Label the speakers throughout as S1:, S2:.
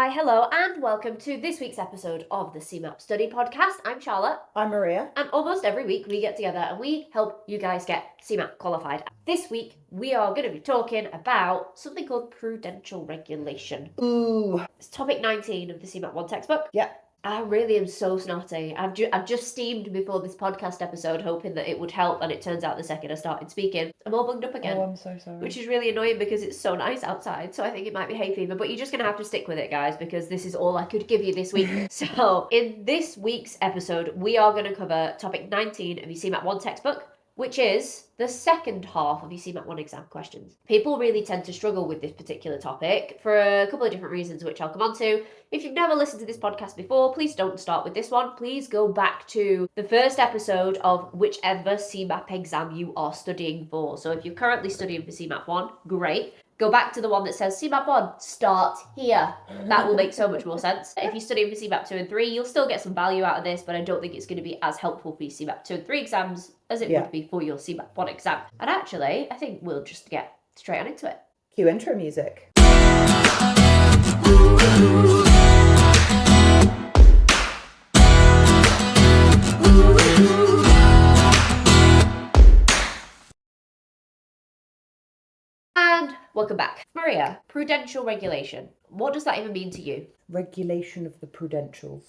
S1: Hi, hello, and welcome to this week's episode of the CeMAP Study Podcast. I'm Charlotte.
S2: I'm Maria.
S1: And almost every week we get together and we help you guys get CeMAP qualified. This week we are going to be talking about something called Prudential Regulation.
S2: Ooh.
S1: It's topic 19 of the CeMAP 1 textbook.
S2: Yeah.
S1: I really am so snotty. I've just steamed before this podcast episode hoping that it would help, and it turns out the second I started speaking, I'm all bunged up again.
S2: Oh, I'm so sorry.
S1: Which is really annoying because it's so nice outside, so I think it might be hay fever, but you're just going to have to stick with it, guys, because this is all I could give you this week. So, in this week's episode, we are going to cover topic 19 of your CeMAP 1 textbook, which is the second half of your CeMAP 1 exam questions. People really tend to struggle with this particular topic for a couple of different reasons, which I'll come on to. If you've never listened to this podcast before, please don't start with this one. Please go back to the first episode of whichever CeMAP exam you are studying for. So if you're currently studying for CeMAP 1, great. Go back to the one that says CeMAP 1, start here. That will make so much more sense. If you're studying for CeMAP 2 and 3, you'll still get some value out of this, but I don't think it's going to be as helpful for your CeMAP 2 and 3 exams as it would be for your CeMAP 1 exam. And actually, I think we'll just get straight on into it.
S2: Cue intro music.
S1: And welcome back. Maria, Prudential Regulation. What does that even mean to you?
S2: Regulation of the prudentials.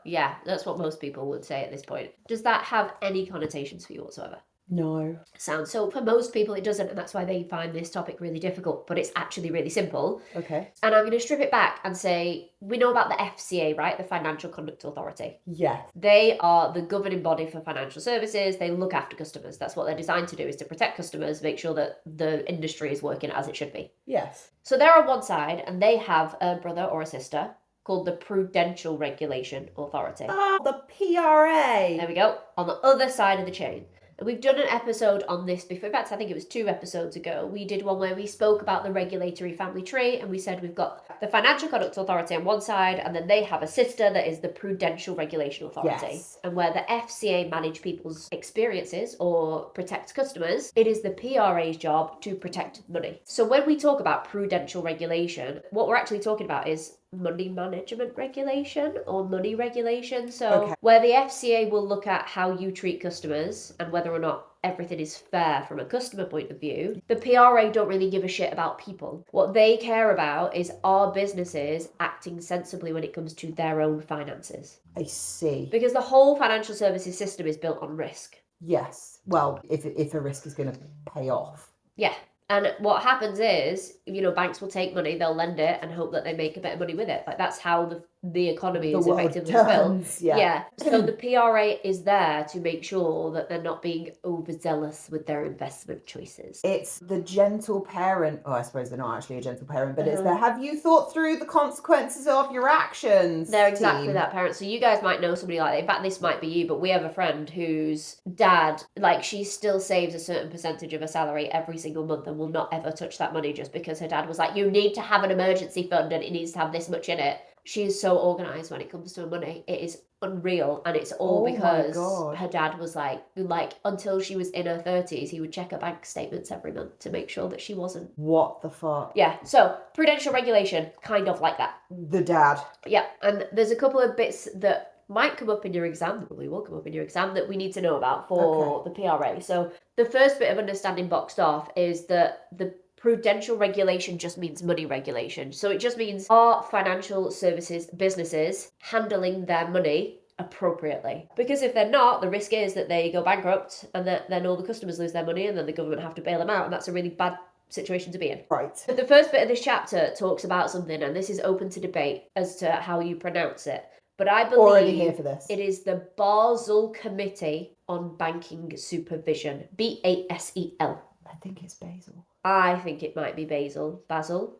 S1: Yeah, that's what most people would say at this point. Does that have any connotations for you whatsoever?
S2: No.
S1: So for most people it doesn't, and that's why they find this topic really difficult, but it's actually really simple.
S2: Okay.
S1: And I'm going to strip it back and say, we know about the FCA, right? The Financial Conduct Authority.
S2: Yeah.
S1: They are the governing body for financial services. They look after customers. That's what they're designed to do, is to protect customers, make sure that the industry is working as it should be.
S2: Yes.
S1: So they're on one side, and they have a brother or a sister called the Prudential Regulation Authority.
S2: Oh, the PRA.
S1: There we go. On the other side of the chain. And we've done an episode on this before. In fact, I think it was 2 episodes ago. We did one where we spoke about the regulatory family tree, and we said we've got the Financial Conduct Authority on one side, and then they have a sister that is the Prudential Regulation Authority.
S2: Yes.
S1: And where the FCA manage people's experiences or protect customers, it is the PRA's job to protect money. So when we talk about prudential regulation, what we're actually talking about is money management regulation or money regulation. So where the FCA will look at how you treat customers and whether or not everything is fair from a customer point of view, the PRA don't really give a shit about people. What they care about is our businesses acting sensibly when it comes to their own finances.
S2: I see.
S1: Because the whole financial services system is built on risk.
S2: Yes. Well, if a risk is going to pay off.
S1: Yeah. And what happens is, banks will take money, they'll lend it and hope that they make a bit of money with it. Like, that's how the economy is effectively built.
S2: Yeah.
S1: So the PRA is there to make sure that they're not being overzealous with their investment choices.
S2: It's the gentle parent. Oh, I suppose they're not actually a gentle parent, but it's the have you thought through the consequences of your actions?
S1: They're exactly
S2: team.
S1: that parent. So you guys might know somebody like that. In fact, this might be you, but we have a friend whose dad, she still saves a certain percentage of her salary every single month and will not ever touch that money just because her dad was like, you need to have an emergency fund and it needs to have this much in it. She is so organised when it comes to her money. It is unreal, and it's all because her dad was like until she was in her 30s, he would check her bank statements every month to make sure that she wasn't.
S2: What the fuck?
S1: Yeah, so prudential regulation, kind of like that.
S2: The dad.
S1: Yeah, and there's a couple of bits that might come up in your exam, probably will come up in your exam, that we need to know about for the PRA. So the first bit of understanding boxed off is that the prudential regulation just means money regulation. So it just means, are financial services businesses handling their money appropriately? Because if they're not, the risk is that they go bankrupt and that then all the customers lose their money and then the government have to bail them out, and that's a really bad situation to be in.
S2: Right.
S1: But the first bit of this chapter talks about something, and this is open to debate as to how you pronounce it. But I believe
S2: already here for this.
S1: It is the Basel Committee on Banking Supervision. BASEL.
S2: I think it's Basel.
S1: I think it might be Basel,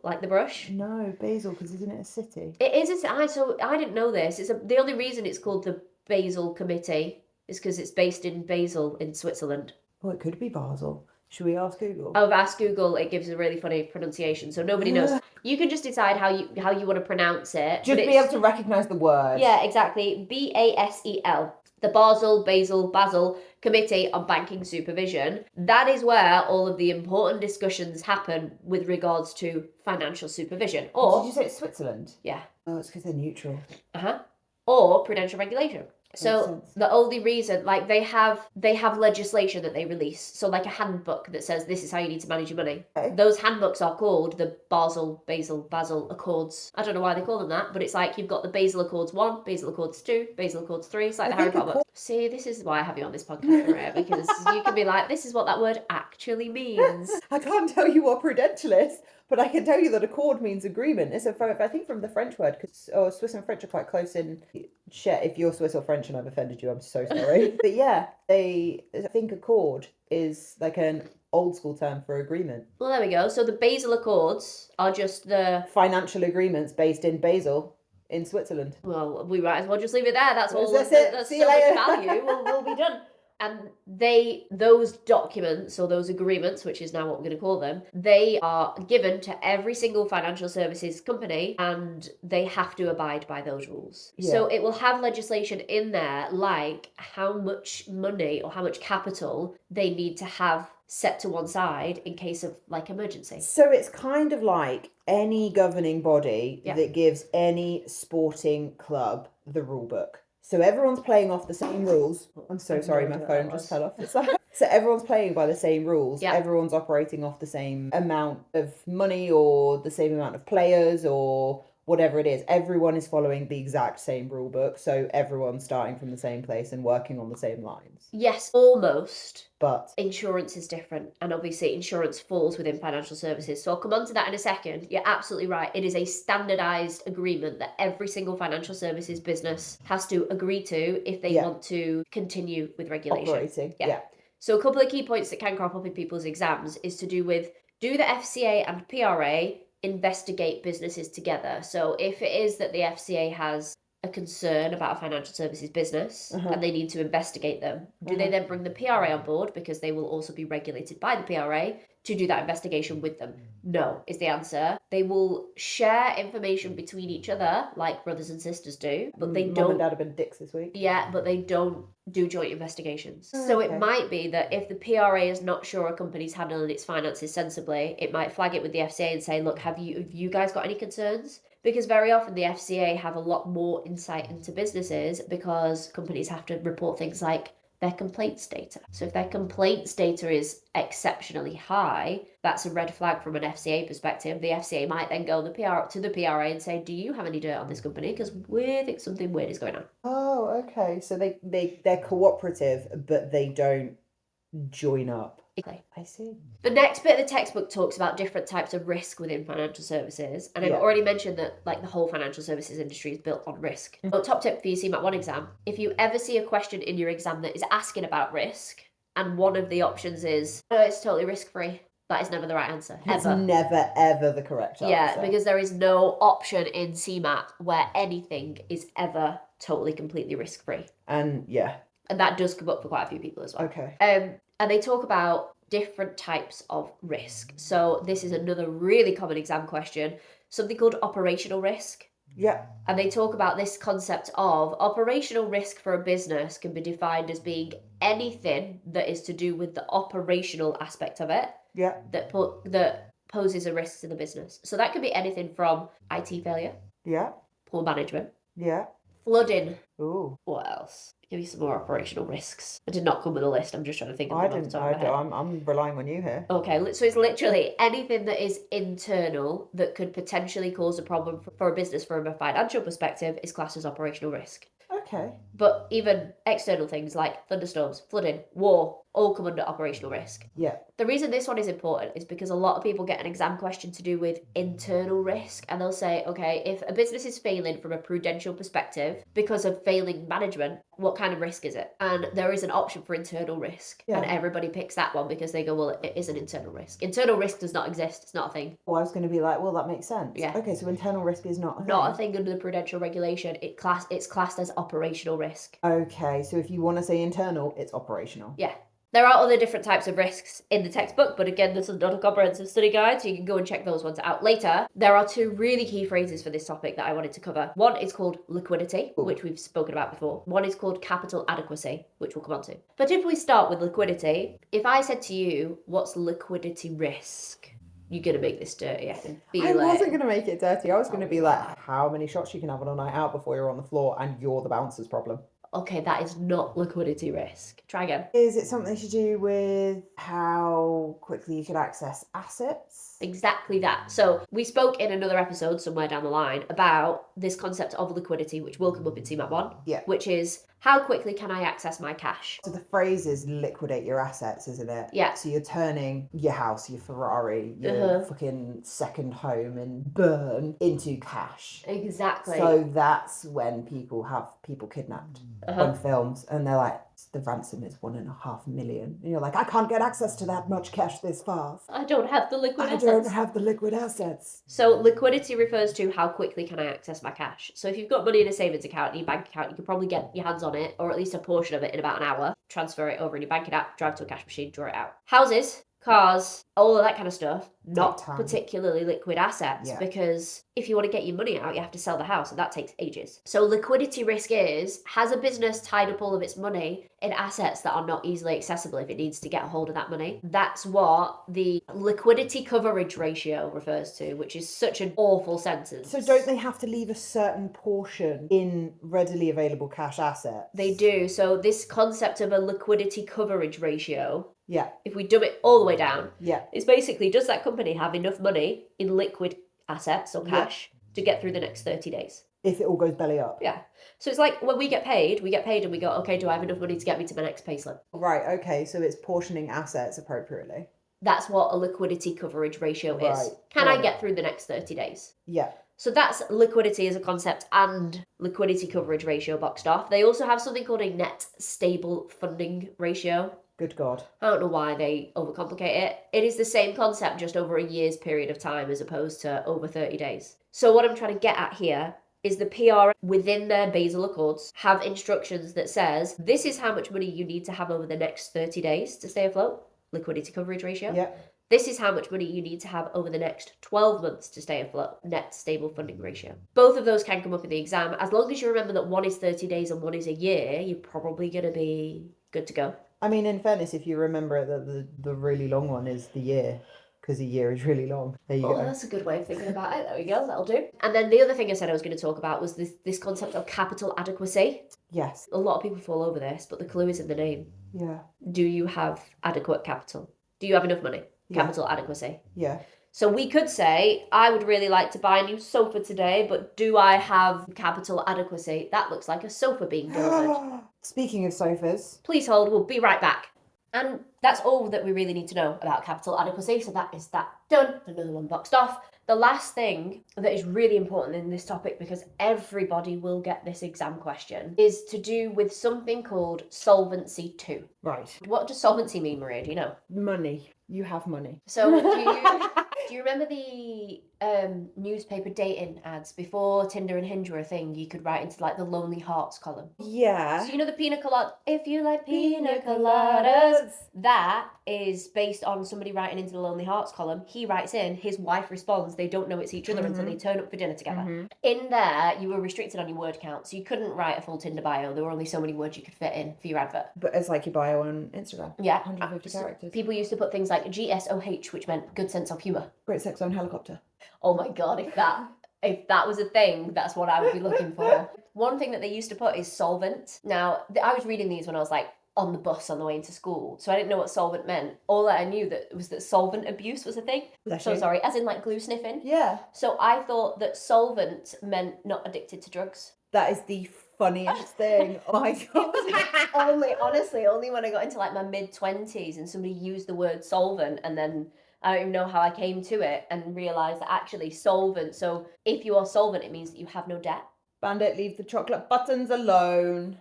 S1: like the brush.
S2: No, Basel, because isn't it a city?
S1: It is. So I didn't know this. The only reason it's called the Basel Committee is because it's based in Basel in Switzerland.
S2: Well, it could be Basel. Should we ask Google?
S1: Oh, I've asked Google. It gives a really funny pronunciation, so nobody knows. You can just decide how you want to pronounce it.
S2: Just be able to recognise the word.
S1: Yeah, exactly. BASEL. The Basel Committee on Banking Supervision. That is where all of the important discussions happen with regards to financial supervision. Or
S2: did you say it's Switzerland?
S1: Yeah.
S2: Oh, it's because they're neutral.
S1: Or Prudential Regulation.
S2: Makes
S1: So
S2: sense.
S1: the only reason, like they have legislation that they release. So like a handbook that says this is how you need to manage your money.
S2: Okay.
S1: Those handbooks are called the Basel Accords. I don't know why they call them that, but it's like you've got the Basel Accords 1, Basel Accords 2, Basel Accords 3. It's like the Harry Potter book. See, this is why I have you on this podcast, Maria, because you can be like, this is what that word actually means.
S2: I can't tell you what prudential is, but I can tell you that accord means agreement. It's I think from the French word, because Swiss and French are quite close in. Shit, if you're Swiss or French and I've offended you, I'm so sorry. But yeah, I think accord is like an old school term for agreement.
S1: Well, there we go. So the Basel Accords are just the
S2: financial agreements based in Basel in Switzerland.
S1: Well, we might as well just leave it there. That's all.
S2: That's it.
S1: That's
S2: See
S1: so
S2: you later.
S1: much value. We'll be done. And those documents or those agreements, which is now what we're going to call them, they are given to every single financial services company and they have to abide by those rules.
S2: Yeah.
S1: So it will have legislation in there like how much money or how much capital they need to have set to one side in case of like emergency.
S2: So it's kind of like any governing body that gives any sporting club the rule book. So everyone's playing off the same rules. I'm so sorry, my phone just fell off the side. So everyone's playing by the same rules.
S1: Yeah.
S2: Everyone's operating off the same amount of money or the same amount of players or whatever it is. Everyone is following the exact same rule book. So everyone's starting from the same place and working on the same lines.
S1: Yes, almost.
S2: But
S1: insurance is different, and obviously insurance falls within financial services. So I'll come on to that in a second. You're absolutely right. It is a standardized agreement that every single financial services business has to agree to if they want to continue with regulation.
S2: Operating. Yeah.
S1: So a couple of key points that can crop up in people's exams is to do with, do the FCA and PRA investigate businesses together? So if it is that the FCA has a concern about a financial services business and they need to investigate them, do they then bring the PRA on board because they will also be regulated by the PRA to do that investigation with them? No, is the answer. They will share information between each other like brothers and sisters do, but they don't.
S2: Mum and Dad have been dicks this week.
S1: Yeah, but they don't do joint investigations. So it might be that if the PRA is not sure a company's handling its finances sensibly, it might flag it with the FCA and say, look, have you guys got any concerns? Because very often the FCA have a lot more insight into businesses because companies have to report things like their complaints data. So if their complaints data is exceptionally high, that's a red flag from an FCA perspective. The FCA might then go to the PRA and say, do you have any dirt on this company? Because we think something weird is going on.
S2: Oh, okay. So they're cooperative, but they don't join up.
S1: Exactly.
S2: I see.
S1: The next bit of the textbook talks about different types of risk within financial services. And I've already mentioned that like the whole financial services industry is built on risk. So top tip for your CeMAP 1 exam, if you ever see a question in your exam that is asking about risk, and one of the options is, no, it's totally risk-free, that is never the right answer.
S2: It's
S1: ever.
S2: never, ever the correct answer.
S1: Yeah, because there is no option in CeMAP where anything is ever totally, completely risk-free.
S2: And
S1: that does come up for quite a few people as well.
S2: Okay.
S1: And they talk about different types of risk. So this is another really common exam question, something called operational risk.
S2: Yeah.
S1: And they talk about this concept of operational risk for a business can be defined as being anything that is to do with the operational aspect of it.
S2: Yeah.
S1: That poses a risk to the business. So that could be anything from IT failure.
S2: Yeah.
S1: Poor management.
S2: Yeah.
S1: Flooding.
S2: Ooh.
S1: What else? Give me some more operational risks. I did not come with a list. I'm just trying to think of them off the top of my head.
S2: I'm relying on you here.
S1: Okay, so it's literally anything that is internal that could potentially cause a problem for a business from a financial perspective is classed as operational risk.
S2: Okay.
S1: But even external things like thunderstorms, flooding, war, all come under operational risk.
S2: Yeah.
S1: The reason this one is important is because a lot of people get an exam question to do with internal risk, and they'll say, okay, if a business is failing from a prudential perspective because of failing management, what kind of risk is it? And there is an option for internal risk, and everybody picks that one because they go, well, it is an internal risk. Internal risk does not exist. It's not a thing.
S2: Well, I was going to be like, well, that makes sense.
S1: Yeah.
S2: Okay, so internal risk is not a thing.
S1: Not a thing under the Prudential Regulation. It's classed as operational risk.
S2: Okay, so if you want to say internal, it's operational.
S1: Yeah. There are other different types of risks in the textbook, but again, this is not a comprehensive study guide, so you can go and check those ones out later. There are two really key phrases for this topic that I wanted to cover. One is called liquidity, which we've spoken about before. One is called capital adequacy, which we'll come on to. But if we start with liquidity, if I said to you, what's liquidity risk? You're going to make this dirty, I can feel it.
S2: I wasn't going to make it dirty. I was going to be like, how many shots you can have on a night out before you're on the floor and you're the bouncer's problem.
S1: Okay, that is not liquidity risk. Try again.
S2: Is it something to do with how quickly you can access assets?
S1: Exactly that. So we spoke in another episode somewhere down the line about this concept of liquidity, which will come up in CeMAP 1, which is how quickly can I access my cash?
S2: So the phrase is liquidate your assets, isn't it?
S1: Yeah.
S2: So you're turning your house, your Ferrari, your fucking second home in Bern into cash.
S1: Exactly.
S2: So that's when people have people kidnapped on films and they're like, the ransom is 1.5 million. And you're like, I can't get access to that much cash this fast.
S1: I don't have the liquid assets.
S2: I don't have the liquid assets.
S1: So liquidity refers to how quickly can I access my cash. So if you've got money in a savings account, in your bank account, you can probably get your hands on it, or at least a portion of it in about an hour, transfer it over in your banking app, drive to a cash machine, draw it out. Houses, cars, all of that kind of stuff, not particularly liquid assets, because if you want to get your money out, you have to sell the house, and that takes ages. So liquidity risk has a business tied up all of its money in assets that are not easily accessible if it needs to get a hold of that money. That's what the liquidity coverage ratio refers to, which is such an awful sentence.
S2: So don't they have to leave a certain portion in readily available cash assets?
S1: They do. So this concept of a liquidity coverage ratio, if we dumb it all the way down, it's basically, does that company have enough money in liquid assets or cash to get through the next 30 days?
S2: If it all goes belly up.
S1: Yeah. So it's like when we get paid and we go, okay, do I have enough money to get me to my next payslip?
S2: Right, okay, so it's portioning assets appropriately.
S1: That's what a liquidity coverage ratio is. Can I get through the next 30 days?
S2: Yeah.
S1: So that's liquidity as a concept and liquidity coverage ratio boxed off. They also have something called a net stable funding ratio.
S2: Good God.
S1: I don't know why they overcomplicate it. It is the same concept, just over a year's period of time as opposed to over 30 days. So what I'm trying to get at here is the PRA within their Basel Accords have instructions that says this is how much money you need to have over the next 30 days to stay afloat, liquidity coverage ratio.
S2: Yeah.
S1: This is how much money you need to have over the next 12 months to stay afloat, net stable funding ratio. Both of those can come up in the exam. As long as you remember that one is 30 days and one is a year, you're probably going to be good to go.
S2: I mean, in fairness, if you remember that the really long one is the year, because a year is really long. There you go.
S1: That's a good way of thinking about it. There we go. That'll do. And then the other thing I said I was going to talk about was this concept of capital adequacy.
S2: Yes.
S1: A lot of people fall over this, but the clue is in the name.
S2: Yeah.
S1: Do you have adequate capital? Do you have enough money? Capital adequacy.
S2: Yeah.
S1: So we could say, I would really like to buy a new sofa today, but do I have capital adequacy? That looks like a sofa being delivered.
S2: Speaking of sofas.
S1: Please hold, we'll be right back. And that's all that we really need to know about capital adequacy. So that is that done. Another one boxed off. The last thing that is really important in this topic, because everybody will get this exam question, is to do with something called Solvency II.
S2: Right.
S1: What does solvency mean, Maria? Do you know?
S2: Money. You have money.
S1: So do you remember the newspaper dating ads before Tinder and Hinge were a thing? You could write into like the Lonely Hearts column.
S2: Yeah.
S1: So you know the pina colada, if you like pina coladas, that is based on somebody writing into the Lonely Hearts column. He writes in, his wife responds, they don't know it's each other until they turn up for dinner together. In there, you were restricted on your word count, so you couldn't write a full Tinder bio. There were only so many words you could fit in for your advert.
S2: But it's like your bio on Instagram.
S1: Yeah.
S2: 150 characters.
S1: People used to put things like GSOH, which meant good sense of humour.
S2: Great sex on helicopter.
S1: Oh my God, if that was a thing, that's what I would be looking for. One thing that they used to put is solvent. Now, I was reading these when I was like on the bus on the way into school, so I didn't know what solvent meant. All that I knew was that solvent abuse was a thing. Sorry, as in like glue sniffing.
S2: Yeah.
S1: So I thought that solvent meant not addicted to drugs.
S2: That is the funniest thing. Oh my God.
S1: Only when I got into like my mid-20s and somebody used the word solvent, and then I don't even know how I came to it and realised that actually solvent, so if you are solvent, it means that you have no debt.
S2: Bandit, leave the chocolate buttons alone.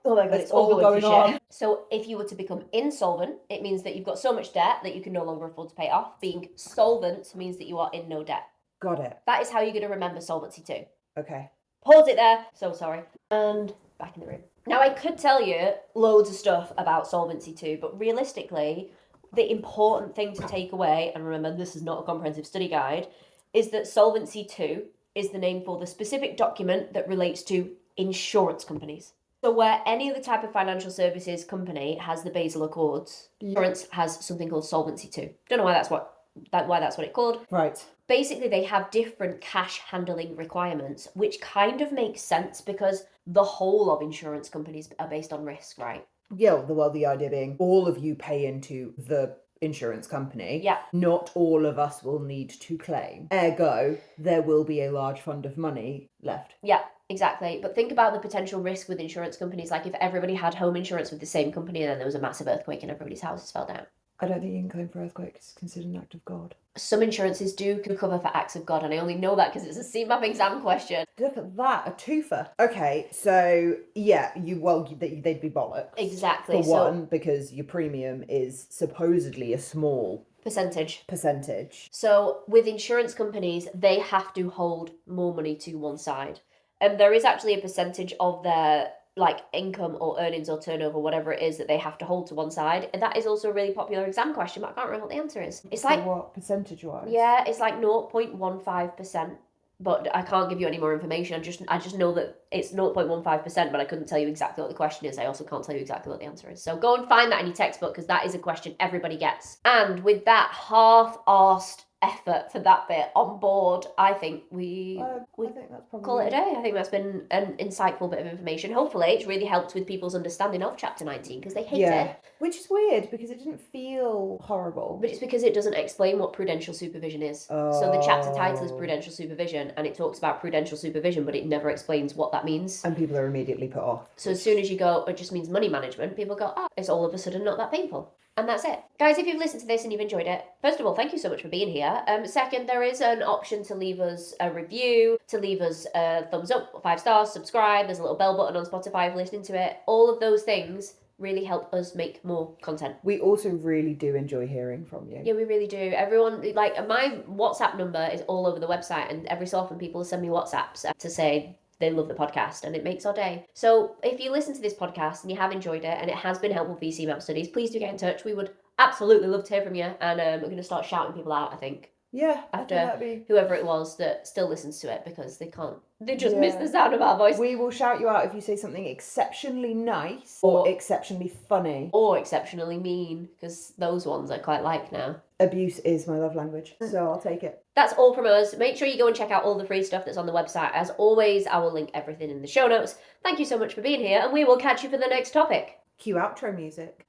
S1: Oh my God,
S2: it's all going on.
S1: So if you were to become insolvent, it means that you've got so much debt that you can no longer afford to pay it off. Being solvent means that you are in no debt.
S2: Got it.
S1: That is how you're going to remember Solvency II.
S2: Okay.
S1: Pause it there. So sorry. And back in the room. Now, I could tell you loads of stuff about Solvency II, but realistically, the important thing to take away, and remember, this is not a comprehensive study guide, is that Solvency II is the name for the specific document that relates to insurance companies. So where any other type of financial services company has the Basel Accords, insurance has something called Solvency II. Don't know why that's what it's called.
S2: Right.
S1: Basically, they have different cash handling requirements, which kind of makes sense because the whole of insurance companies are based on risk, right?
S2: Yeah, well, the idea being all of you pay into the insurance company.
S1: Yeah.
S2: Not all of us will need to claim. Ergo, there will be a large fund of money left.
S1: Yeah, exactly. But think about the potential risk with insurance companies. Like if everybody had home insurance with the same company and then there was a massive earthquake and everybody's houses fell down.
S2: I don't think you can claim for earthquake. It's considered an act of God.
S1: Some insurances do cover for acts of God, and I only know that because it's a CeMAP exam question.
S2: Look at that, a twofer. Okay, so yeah, they'd be bollocks.
S1: Exactly.
S2: For one, because your premium is supposedly a small
S1: percentage. So with insurance companies, they have to hold more money to one side. And there is actually a percentage of their income or earnings or turnover, whatever it is, that they have to hold to one side. And that is also a really popular exam question, but I can't remember what the answer is. It's
S2: so what, percentage-wise?
S1: Yeah, it's 0.15%. But I can't give you any more information. I just know that it's 0.15%, but I couldn't tell you exactly what the question is. I also can't tell you exactly what the answer is. So go and find that in your textbook, because that is a question everybody gets. And with that half-arsed effort for that bit on board, I think we
S2: I think that's probably
S1: call it a day. I think that's been an insightful bit of information. Hopefully it's really helped with people's understanding of Chapter 19, because they hate it.
S2: Which is weird, because it didn't feel horrible.
S1: But it's because it doesn't explain what prudential supervision is. So the chapter title is Prudential Supervision, and it talks about prudential supervision, but it never explains what that means.
S2: And people are immediately put off.
S1: So as soon as you go, it just means money management, people go, oh, it's all of a sudden not that painful. And that's it. Guys, if you've listened to this and you've enjoyed it, first of all, thank you so much for being here. Second, there is an option to leave us a review, to leave us a thumbs up, 5 stars, subscribe. There's a little bell button on Spotify if you're listening to it. All of those things really help us make more content.
S2: We also really do enjoy hearing from you.
S1: Yeah, we really do. Everyone, my WhatsApp number is all over the website, and every so often people send me WhatsApps to say they love the podcast, and it makes our day. So if you listen to this podcast and you have enjoyed it and it has been helpful for your CeMAP studies, please do get in touch. We would absolutely love to hear from you, and we're going to start shouting people out, I think.
S2: Yeah,
S1: after whoever it was that still listens to it, because they just miss the sound of our voice.
S2: We will shout you out if you say something exceptionally nice or exceptionally funny.
S1: Or exceptionally mean, because those ones I quite like now.
S2: Abuse is my love language, so I'll take it.
S1: That's all from us. Make sure you go and check out all the free stuff that's on the website. As always, I will link everything in the show notes. Thank you so much for being here, and we will catch you for the next topic.
S2: Cue outro music.